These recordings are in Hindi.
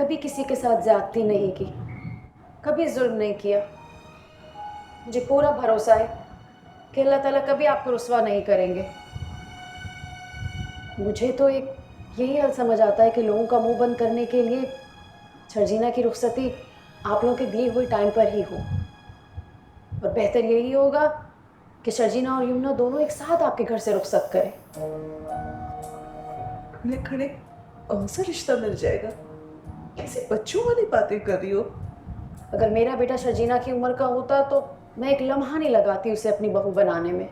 कभी किसी के साथ ज्यादती नहीं की, कभी जुल्म नहीं किया। मुझे पूरा भरोसा है कि अल्लाह ताला कभी आपको रुस्वा नहीं करेंगे। मुझे तो एक यही हल समझ आता है कि लोगों का मुंह बंद करने के लिए शर्जीना की रुखसती आप लोगों के दिए हुए टाइम पर ही हो। और बेहतर यही होगा कि शर्जीना और यमुना दोनों एक साथ आपके घर से रुखसत करें। खड़े खड़े कौन सा रिश्ता मिल जाएगा? कैसे बच्चों वाली बातें कर रही हो? अगर मेरा बेटा शर्जीना की उम्र का होता तो मैं एक लम्हा नहीं लगाती उसे अपनी बहू बनाने में।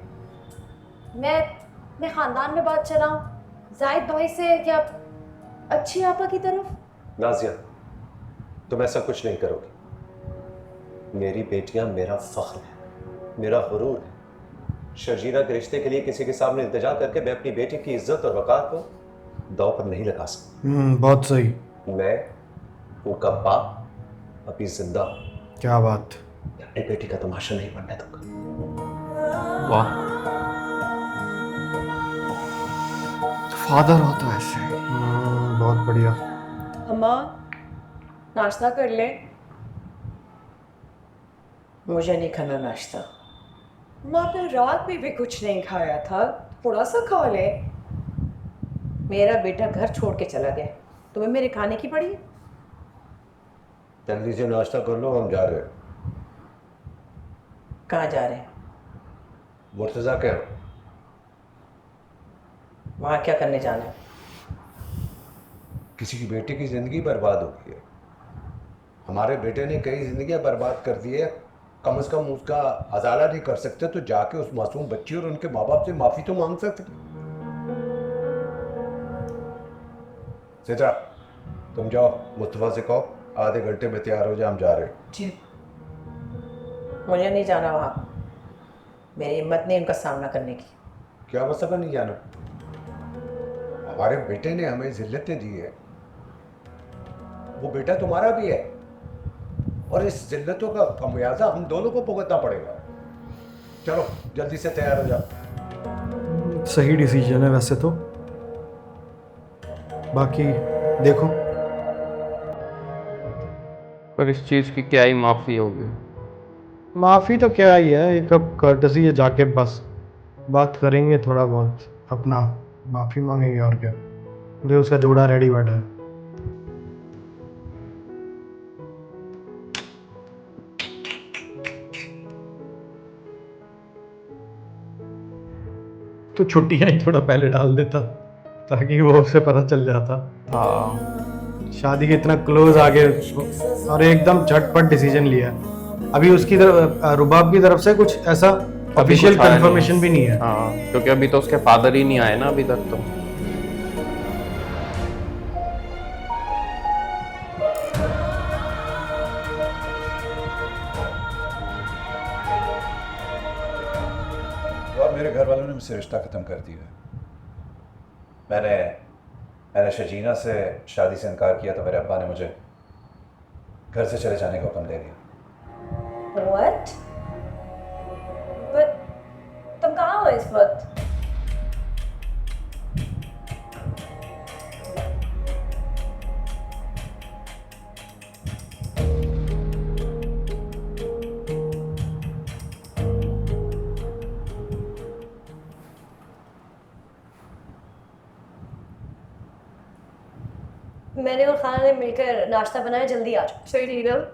मैं खानदान में बात चलाऊं जाहिद भाई से या अच्छी आपा की तरफ। नाजिया, तुम ऐसा कुछ नहीं करोगी। मेरी बेटियां मेरा फख्र है, मेरा गुरूर है। शर्जीना के रिश्ते के लिए किसी के सामने इल्तिजा करके मैं अपनी बेटी की इज्जत और वक़ार को दांव पर नहीं लगा सकता। बहुत सही। मैं उनका बाप अभी जिंदा हूं। क्या बात। अपनी बेटी का तमाशा नहीं बनने दूंगा। वाह, फादर हो तो ऐसे। बहुत बढ़िया। अम्मा, नाश्ता कर ले। मुझे नहीं खाना नाश्ता। अम्मा, आपने रात में भी कुछ नहीं खाया था, थोड़ा सा खा ले। मेरा बेटा घर छोड़ के चला गया, तुम्हें मेरे खाने की पड़ी? जल्दी से नाश्ता कर लो, हम जा रहे हैं। कहाँ जा रहे हैं? मुर्तजा के वहाँ क्या करने जाना है? किसी की बेटी की जिंदगी बर्बाद हो गई है। हमारे बेटे ने कई जिंदगियां बर्बाद कर दी है, कम से कम उसका अजाला नहीं कर सकते तो जाके उस मासूम बच्ची और उनके माँ बाप से माफी तो मांग सकते। सिद्रा, तुम जाओ, मुस्तफा से कहो आधे घंटे में तैयार हो जाए, हम जा रहे हैं। जी। मुझे नहीं जाना वहाँ, मेरी हिम्मत नहीं उनका सामना करने की। क्या मतलब नहीं जाना? हमारे बेटे ने हमें जिल्लतें दी है, वो बेटा तुम्हारा भी है, और इस जिल्लतों का खमियाजा हम दोनों को भुगतना पड़ेगा। चलो जल्दी से तैयार हो जाओ। सही डिसीजन है वैसे तो। बाकी देखो, पर इस चीज़ की क्या ही माफ़ी होगी। माफ़ी तो क्या ही है, एक अब कर्टसी है, जाके बस बात करेंगे थोड़ा बहुत, अपना माफ़ी मांगेंगे और क्या। मुझे उसका जोड़ा रेडी बैठा है। तो छुट्टियां ही थोड़ा पहले डाल देता ताकि वो उससे पता चल जाता। हाँ, शादी के इतना क्लोज आ गए और एकदम झटपट डिसीजन लिया। अभी उसकी तरफ, रुबाब की तरफ से कुछ ऐसा ऑफिशियल कुछ आया कंफर्मेशन भी नहीं है। हाँ, क्योंकि अभी तो उसके फादर ही नहीं आए ना अभी तक तो। और मेरे घर वालों ने मुझसे रिश्ता ख़त्म कर दिया। मैंने मैंने शर्जीना से शादी से इनकार किया तो मेरे अब्बा ने मुझे घर से चले जाने का हुक्म दे दिया। What? But तुम कहाँ हो इस वक्त? मैंने और खाना ने मिलकर नाश्ता बनाया, जल्दी आ जाओ। सही नीलम,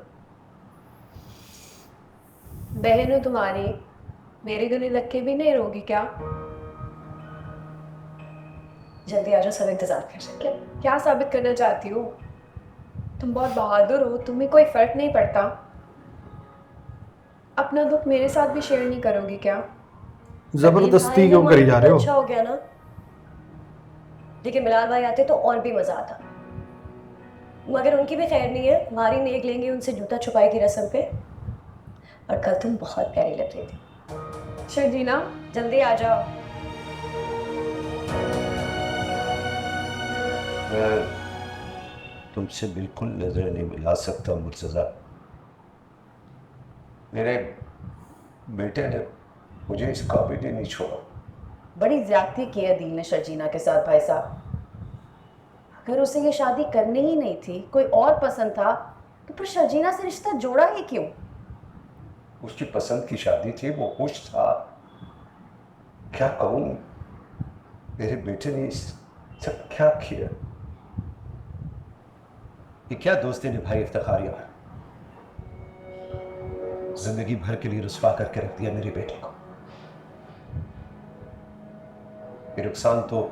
बहन हूँ तुम्हारी, मेरी दुनी लग के भी नहीं रोगी क्या? जल्दी आ जाओ, सब इंतजार कर रहे हैं। क्या साबित करना चाहती हो? तुम बहुत बहादुर हो, तुम्हें कोई फर्क नहीं पड़ता। अपना दुख मेरे साथ भी शेयर नहीं करोगी क्या? जबरदस्ती क्यों करी जा रहे हो? अच्छा हो गया ना, लेकिन बिलाल भाई आते तो और भी मजा आता। मगर उनकी भी खैर नहीं है, हमारी नेक लेंगे उनसे जूता छुपाई की रस्म पे। और कल तुम बहुत प्यारी लग रही थी। शर्जीना, जल्दी आ जाओ। मैं तुमसे बिल्कुल नजर नहीं मिला सकता मुर्तजा। मेरे बेटे ने मुझे इस काबिल ही नहीं छोड़ा। बड़ी ज्यादती की है दिल ने शर्जीना के साथ भाई साहब। अगर उसे ये शादी करनी ही नहीं थी, कोई और पसंद था, तो फिर शर्जीना से रिश्ता जोड़ा ही क्यों? उसकी पसंद की शादी थी, वो खुश था। क्या कहूँ, मेरे बेटे ने सब क्या किया। ये क्या दोस्ती निभाई इफ्तिखारिया, जिंदगी भर के लिए रुस्वा करके रख दिया मेरे बेटे को। ये नुकसान तो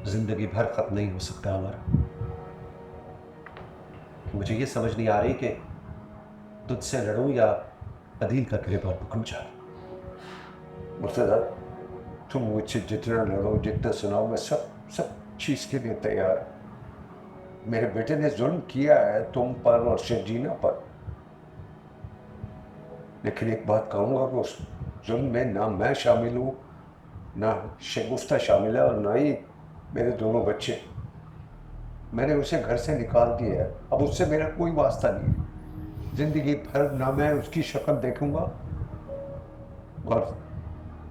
जिंदगी भर खत्म नहीं हो सकता हमारा। मुझे ये समझ नहीं आ रही कि तुझसे लड़ूं या अदील का गिरबान पकड़ूं जाऊं। मुर्तजा, तुम मुझसे जितना लड़ो, जितना सुनाओ, मैं सब सब चीज के लिए तैयार हूं। मेरे बेटे ने जुल्म किया है तुम पर और शर्जीना पर, लेकिन एक बात कहूंगा कि उस जुल्म में ना मैं शामिल हूं, ना शगुफ्ता शामिल है, और ना ही मेरे दोनों बच्चे। मैंने उसे घर से निकाल दिया है, अब उससे मेरा कोई वास्ता नहीं है। जिंदगी भर ना मैं उसकी शक्ल देखूंगा और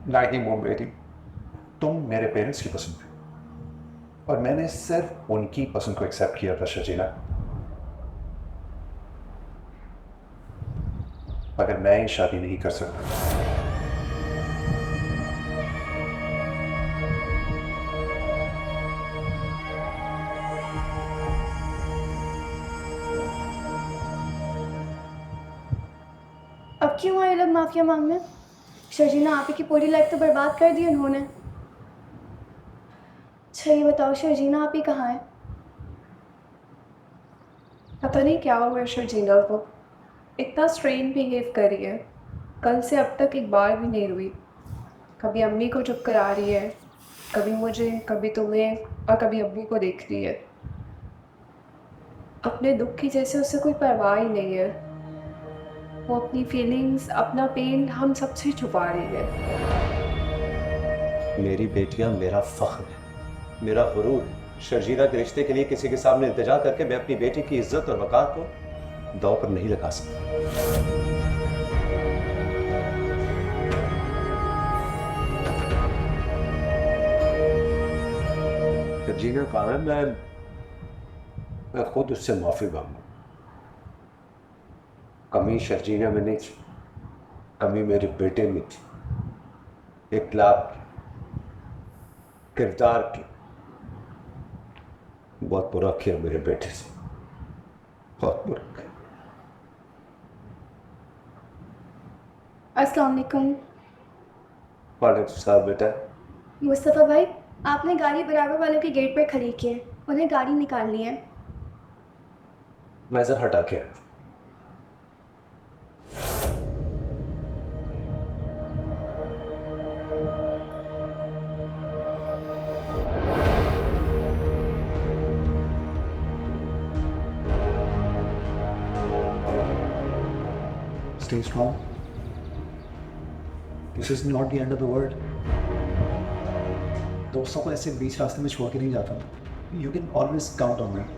ना ही वो मेरी। तुम मेरे पेरेंट्स की पसंद थे और मैंने सिर्फ उनकी पसंद को एक्सेप्ट किया था शर्जीना। मगर मैं ये शादी नहीं कर सकता। अब क्यों आए लोग माफिया मांगने? शर्जीना आप ही की पूरी लाइफ तो बर्बाद कर दी उन्होंने। अच्छा ये बताओ, शर्जीना आप ही कहाँ है? पता नहीं क्या हुआ है शर्जीना को, इतना स्ट्रेन बिहेव कर रही है। कल से अब तक एक बार भी नहीं हुई। कभी अम्मी को चुप करा रही है, कभी मुझे, कभी तुम्हें, और कभी अब्बू को देख रही है। अपने दुख की जैसे उसे कोई परवाह ही नहीं है। वो अपनी फीलिंग्स, अपना पेन हम सबसे छुपा रही है। मेरी बेटियां मेरा फख्र है, मेरा गुरूर है। शर्जीना के रिश्ते के लिए किसी के सामने इल्तिजा करके मैं अपनी बेटी की इज्जत और वक़ार को दांव पर नहीं लगा सकता। शर्जीना कहा है, मैं खुद उससे माफी मांगू। कमी शर्जीना में नहीं थी, कमी मेरे बेटे में थी। इखलाक की, किरदार की। बहुत बुरा किया मेरे बेटे से, बहुत बुरा किया। अस्सलाम वालेकुम। वालेकुम सलाम बेटा। मुस्तफ़ा भाई, आपने गाड़ी बराबर वालों के गेट पर खड़ी की है, उन्हें गाड़ी निकालनी है। नजर हटा के आया। Stay strong. This is not the end of the world. दोस्तों को ऐसे बीच रास्ते में छोड़ के नहीं जाता। You can always count on them.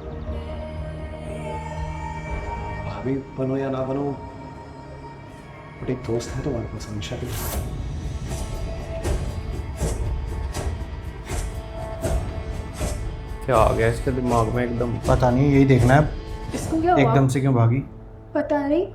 भाभी बनो या ना बनो, बट एक दोस्त है तुम्हारे पास हमेशा के लिए। क्या आ गया इसके दिमाग में एकदम? पता नहीं, यही देखना है इसको क्या हुआ? एकदम से क्यों भागी। पता नहीं।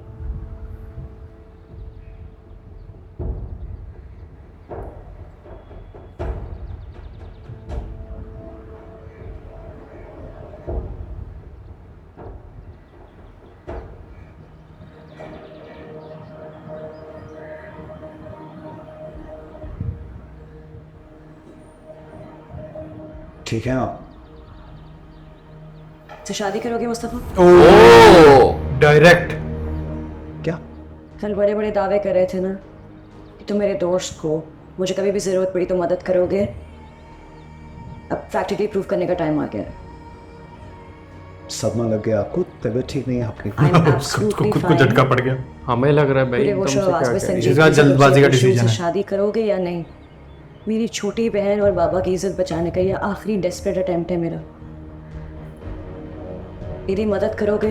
ठीक है आप तो शादी करोगे मुस्तफ़ा? ओ डायरेक्ट। क्या? कल बड़े बड़े दावे कर रहे थे ना कि तुम मेरे दोस्त को मुझे कभी भी ज़रूरत पड़ी तो मदद करोगे। अब प्रैक्टिकली प्रूव करने का टाइम आ गया है। सदमा लग गया आपको? तबीयत ठीक नहीं है आपकी? I'm खुद absolutely को fine। झटका पड़ गया। हमें लग रहा है भाई पूरे एकदम होशो से आवाज में क्या कह रही है। संजीदगी इसका से जल्दबाजी का पूछे, decision तुम है। शादी करोगे या नहीं? मेरी छोटी बहन और बाबा की इज्जत बचाने का ये आखिरी डेस्परेट अटेम्प्ट है मेरा। मेरी मदद करोगे?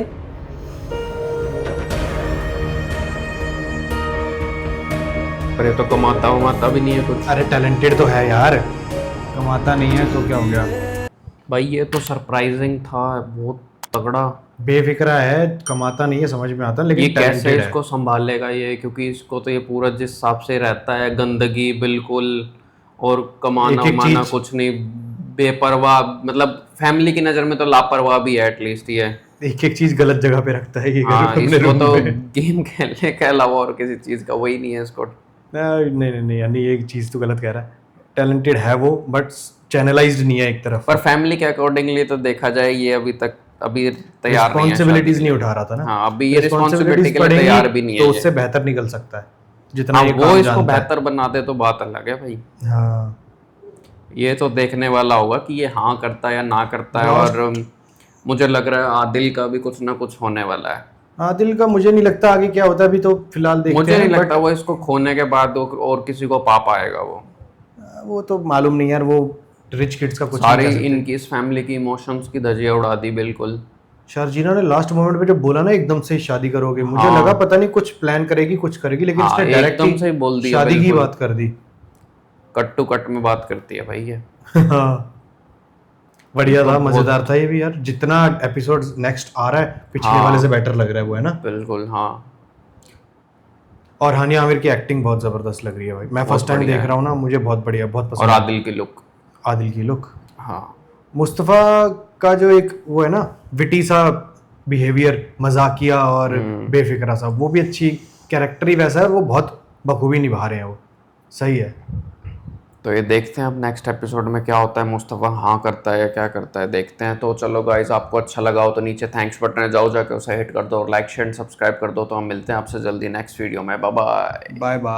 पर ये तो कमाता भी नहीं है कुछ। अरे टैलेंटेड तो है यार, कमाता नहीं है तो क्या हो गया। भाई ये तो सरप्राइजिंग था, बहुत तगड़ा। बेफिक्रा है, कमाता नहीं है, समझ में आता, लेकिन ये कैसे talented है। इसको संभालेगा ये, क्योंकि इसको तो ये पूरा जिस हिसाब से रहता है, गंदगी बिल्कुल, और कमाना एक-एक उमाना चीज। कुछ नहीं, बेपरवाह, मतलब फैमिली की नज़र में तो लापरवाह भी है एटलीस्ट ये। एक एक चीज गलत जगह पे रखता है ये हाँ, अपने इसको रूम तो में। गेम खेलने के अलावा और किसी चीज़ का वही नहीं है इसको। नहीं नहीं नहीं यानी एक चीज तो गलत कह रहा है, टैलेंटेड है वो बट चैनलाइज्ड नहीं है एक तरफ। पर फैमिली के अकॉर्डिंगली तो देखा जाए ये अभी तैयार नहीं है रिस्पॉन्सिबिलिटीज शादी नहीं के उठा रहा था ना। लिए। हाँ, अभी ये रिस्पॉन्सिबिलिटी Responsibilities के लिए पड़ेंगी तैयार भी नहीं है तो ये। उससे बेहतर निकल सकता है जितना हाँ, ये वो काम इसको जानता है। बेहतर बना दे तो बात अलग है भाई। हाँ ये तो देखने वाला होगा कि ये हाँ करता है या ना करता है। और मुझे लग रहा है आदिल का भी कुछ ना कुछ होने वाला है। आदिल का मुझे नहीं लगता आगे क्या होता है, अभी तो फिलहाल देखते मुझे हैं नहीं but लगता वो इसको खोने के बाद और किसी को पा पाएगा वो। वो तो मालूम नहीं यार, वो रिच किड्स का कुछ सारी नहीं कह सकते। इनकी इस फैमिली की इमोशंस की धज्जियां उड़ा दी बिल्कुल। शारजीना ने लास्ट मोमेंट पे जब बोला ना एकदम से शादी करोगे, मुझे हाँ। लगा पता नहीं कुछ प्लान करेगी कुछ करेगी, लेकिन हाँ, उसने डायरेक्ट एकदम से ही बोल दिया शादी की बिल्कुल। बात कर दी। कट टू कट में बात करती है भाई ये। हाँ बढ़िया तो था, बहुत- मजेदार था ये भी यार। जितना एपिसोड नेक्स्ट आ रहा है पिछले हाँ। वाले से बेटर लग रहा है वो, है ना। बिल्कुल हाँ। और हानिया आमिर की एक्टिंग बहुत जबरदस्त लग रही है भाई, मैं बहुत फर्स्ट टाइम बढ़िया देख है। रहा हूँ ना, मुझे बहुत बढ़िया, बहुत और पसंद है। आदिल की लुक। आदिल की लुक, हाँ, मुस्तफ़ा का जो एक वो है ना विटी सा बिहेवियर, मजाकिया और बेफिक्रा सा, वो भी अच्छी, कैरेक्टर ही वैसा है, वो बहुत बखूबी निभा रहे हैं वो, सही है। तो ये देखते हैं अब नेक्स्ट एपिसोड में क्या होता है, मुस्तफ़ा हाँ करता है या क्या करता है, देखते हैं। तो चलो गाइस, आपको अच्छा लगा हो तो नीचे थैंक्स बटन है, जाओ जाके उसे हिट कर दो और लाइक शेयर सब्सक्राइब कर दो। तो हम मिलते हैं आपसे जल्दी नेक्स्ट वीडियो में। Bye bye. Bye bye.